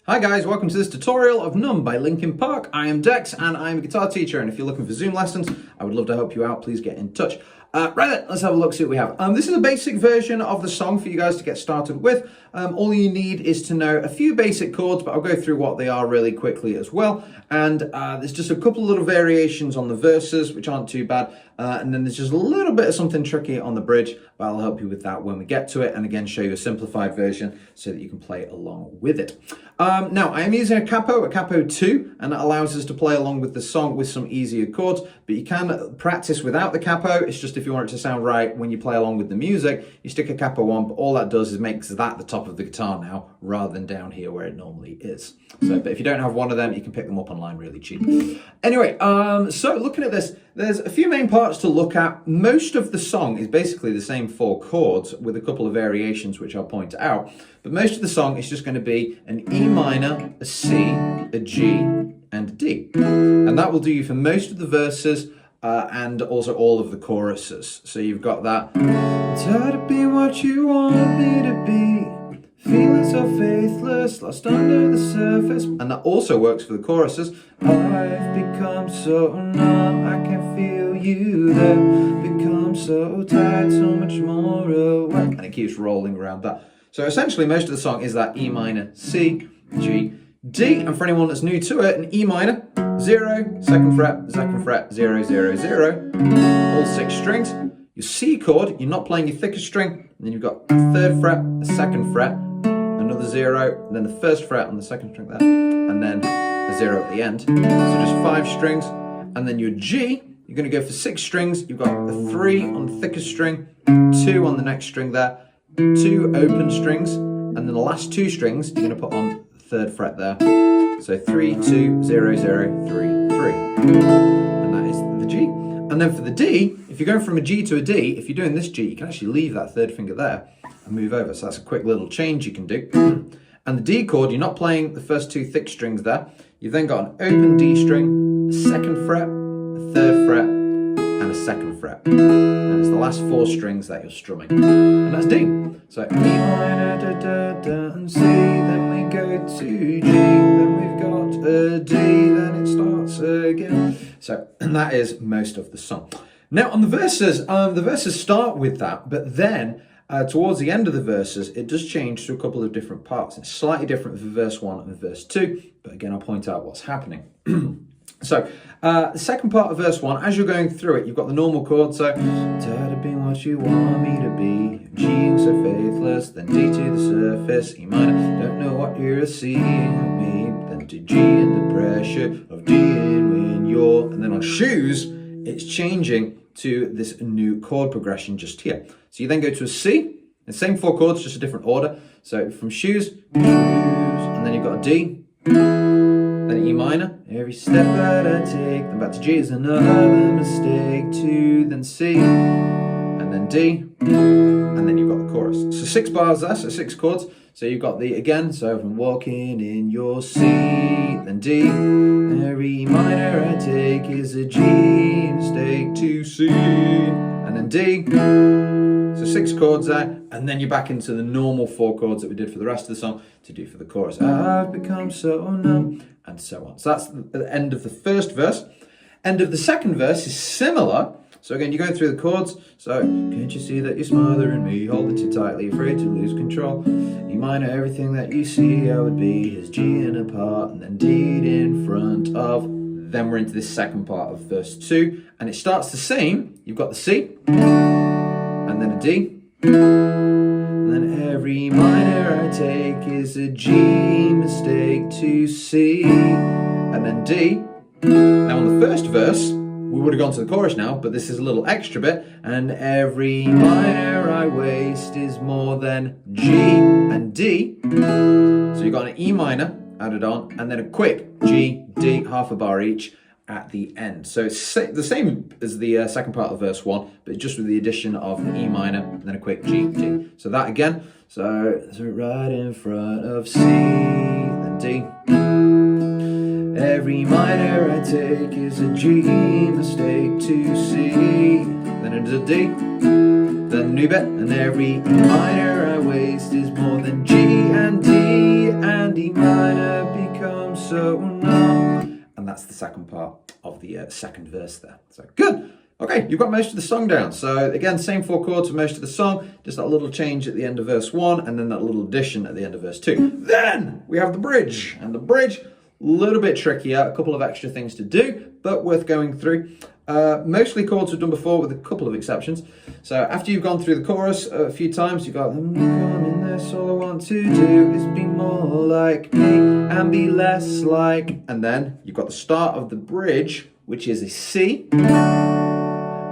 Hi guys, welcome to this tutorial of Numb by Linkin Park. I am Dex and I'm a guitar teacher, and if you're looking for Zoom lessons, I would love to help you out. Please get in touch. Right then, let's have a look, see what we have. This is a basic version of the song for you guys to get started with. All you need is to know a few basic chords, but I'll go through what they are really quickly as well. And there's just a couple of little variations on the verses, which aren't too bad. And then there's just a little bit of something tricky on the bridge, but I'll help you with that when we get to it. And again, show you a simplified version so that you can play along with it. Now, I am using a capo 2, and that allows us to play along with the song with some easier chords, but you can practice without the capo. It's just if you want it to sound right when you play along with the music, you stick a capo on, but all that does is makes that the top of the guitar now, rather than down here where it normally is. So, but if you don't have one of them, you can pick them up online really cheap. Anyway, so looking at this, there's a few main parts to look at. Most of the song is basically the same 4 chords with a couple of variations, which I'll point out. But most of the song is just going to be an E minor, a C, a G, and a D. And that will do you for most of the verses and also all of the choruses. So you've got that. Tired of being what you want me to be, feeling so faithless, lost under the surface. And that also works for the choruses. I've become so numb, I can feel you there. Become so tired, so much more away. And it keeps rolling around that. So essentially most of the song is that E minor, C, G, D. And for anyone that's new to it, an E minor, 0, 2nd fret, 0, 0, 0. All 6 strings. Your C chord, you're not playing your thickest string. And then you've got a 3rd fret, a 2nd fret, another 0, and then the 1st fret on the 2nd string there, and then a 0 at the end. So just 5 strings. And then your G, you're going to go for 6 strings. You've got a 3 on the thickest string, 2 on the next string there, 2 open strings, and then the last 2 strings you're going to put on the 3rd fret there. So 3, 2, 0, 0, 3, 3. And that is the G. And then for the D, if you're going from a G to a D, if you're doing this G, you can actually leave that 3rd finger there and move over. So that's a quick little change you can do. And the D chord, you're not playing the first 2 thick strings there. You've then got an open D string, a 2nd fret, a 3rd fret, and a 2nd fret. And it's the last 4 strings that you're strumming. And that's D. So E minor, da, da, da, and C, then we go to G, then we've got a D, then it starts again. So, and that is most of the song. Now on the verses start with that, but then towards the end of the verses, it does change to a couple of different parts. It's slightly different for verse 1 and verse 2, but again, I'll point out what's happening. So, the second part of verse 1, as you're going through it, you've got the normal chord, so tired of being what you want me to be, G so faithless, then D to the surface, E minor, don't know what you're seeing with me, then to G and the pressure of D when you're, and then on shoes, it's changing to this new chord progression just here. So you then go to a C, the same 4 chords, just a different order. So from shoes, and then you've got a D, then E minor, every step that I take, then back to G is another mistake, 2, then C, and then D, and then you've got the chorus. So 6 bars there, so 6 chords. So you've got the again, so from walking in your C, then D, every minor I take is a G, mistake to C, and then D. So 6 chords there, and then you're back into the normal 4 chords that we did for the rest of the song to do for the chorus. I've become so numb, and so on. So that's the end of the first verse. End of the second verse is similar. So again, you're going through the chords. So, can't you see that you're smothering me, holding too tightly, afraid to lose control? E minor, everything that you see I would be is G in a part, and then D in front of. Then we're into this second part of verse 2, and it starts the same. You've got the C, and then a D, and then every minor I take is a G, mistake to C, and then D. Now on the first verse, we would have gone to the chorus now, but this is a little extra bit. And every minor I waste is more than G and D. So you've got an E minor added on, and then a quick G, D, half a bar each at the end. So it's the same as the second part of verse 1, but just with the addition of an E minor and then a quick G, D. So that again. So right in front of C, then D. Every minor I take is a G, mistake to C, then it's a D, then a new bit, and every E minor I waste is more than G and D, and E minor so numb. And that's the second part of the second verse there. So good. Okay, you've got most of the song down. So again, same 4 chords for most of the song, just that little change at the end of verse 1 and then that little addition at the end of verse 2. Then we have the bridge, and the bridge, a little bit trickier, a couple of extra things to do, but worth going through. Mostly chords we've done before with a couple of exceptions. So after you've gone through the chorus a few times, you've got, come in this, all I want to do is be more like me and be less like, and then you've got the start of the bridge, which is a C.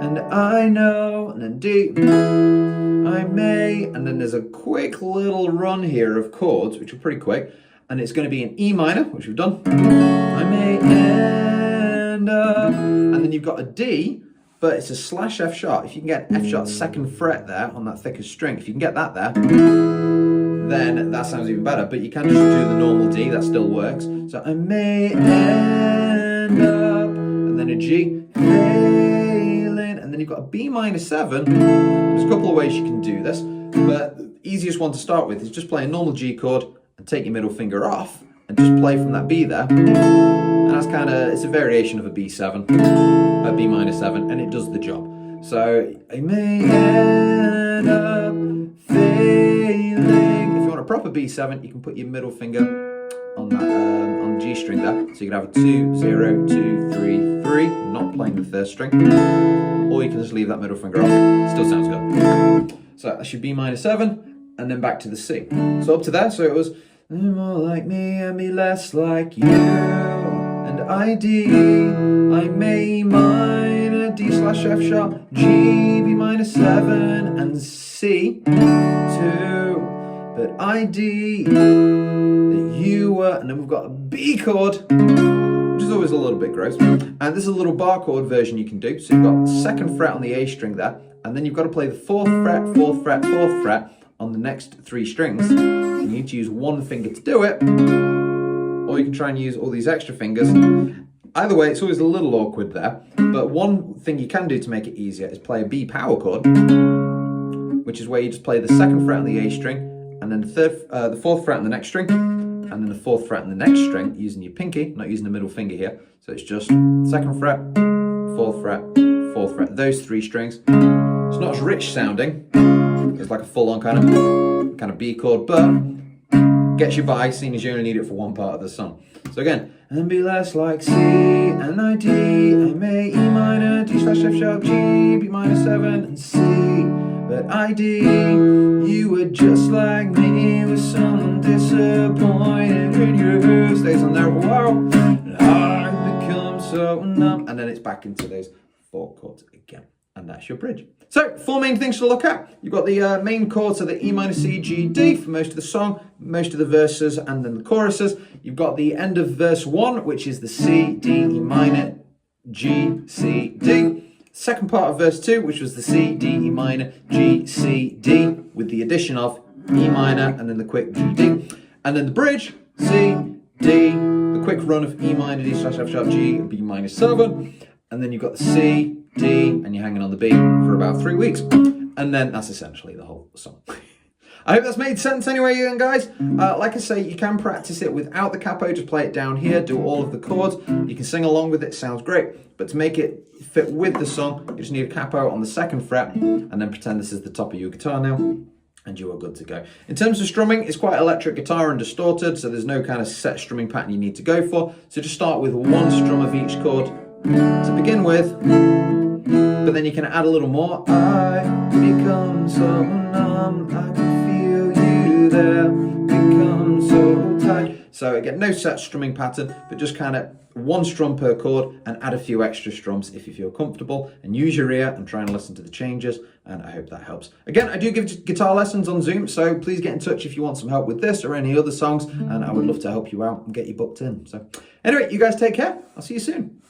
And I know, and then D, I may, and then there's a quick little run here of chords, which are pretty quick, and it's going to be an E minor, which we've done. I may end up, and then you've got a D, but it's a slash F sharp. If you can get F sharp 2nd fret there on that thicker string, if you can get that there, then that sounds even better. But you can just do the normal D, that still works. So I may end up, and then a G. And then you've got a B minor 7. There's a couple of ways you can do this, but the easiest one to start with is just play a normal G chord and take your middle finger off and just play from that B there. And that's kind of, it's a variation of a B7, a B minor 7, and it does the job. So I may end up failing. If you want a proper B7, you can put your middle finger on that on G string there. So you can have a 2, 0, 2, 3, 3, not playing the 3rd string. Or you can just leave that middle finger off. Still sounds good. So that should be minor 7, and then back to the C. So up to there, so it was more like me and be less like you. And I D, I may minor, D slash F sharp, G, B minor 7, and C 2. But I D, that you were, and then we've got a B chord, which is always a little bit gross. And this is a little bar chord version you can do. So you've got 2nd fret on the A string there, and then you've got to play the 4th fret, 4th fret, 4th fret on the next 3 strings. You need to use one finger to do it, or you can try and use all these extra fingers. Either way, it's always a little awkward there, but one thing you can do to make it easier is play a B power chord, which is where you just play the 2nd fret on the A string, and then the 4th fret on the next string, and then the 4th fret on the next string using your pinky, not using the middle finger here. So it's just 2nd fret, 4th fret, 4th fret, those 3 strings. It's not as rich sounding. It's like a full-on kind of B chord, but gets you by, seeing as you only need it for one part of the song. So again, and be less like C, and I D, I may, E minor, D slash F sharp, G, B minor 7, and C. But I D, you were just like me, with some disappointed in your stays on there for a while. And I become so numb, and then it's back into those 4 chords again. And that's your bridge. So 4 main things to look at. You've got the main chords, so the E minor, C, G, D for most of the song, most of the verses, and then the choruses. You've got the end of verse 1, which is the C, D, E minor, G, C, D. Second part of verse 2, which was the C, D, E minor, G, C, D, with the addition of E minor and then the quick G, D. And then the bridge, C, D, the quick run of E minor, D slash F sharp, G, B minor 7. And then you've got the C, D, and you're hanging on the B for about 3 weeks. And then that's essentially the whole song. I hope that's made sense anyway, you guys. Like I say, you can practice it without the capo. Just play it down here, do all of the chords. You can sing along with it, sounds great. But to make it fit with the song, you just need a capo on the 2nd fret, and then pretend this is the top of your guitar now, and you are good to go. In terms of strumming, it's quite electric guitar and distorted, so there's no kind of set strumming pattern you need to go for. So just start with 1 strum of each chord to begin with, but then you can add a little more. I become so numb, I can feel you there, become so tight. So again, no set strumming pattern, but just kind of 1 strum per chord and add a few extra strums if you feel comfortable, and use your ear and try and listen to the changes, and I hope that helps. Again, I do give guitar lessons on Zoom, so please get in touch if you want some help with this or any other songs, and I would love to help you out and get you booked in. So anyway, you guys take care. I'll see you soon.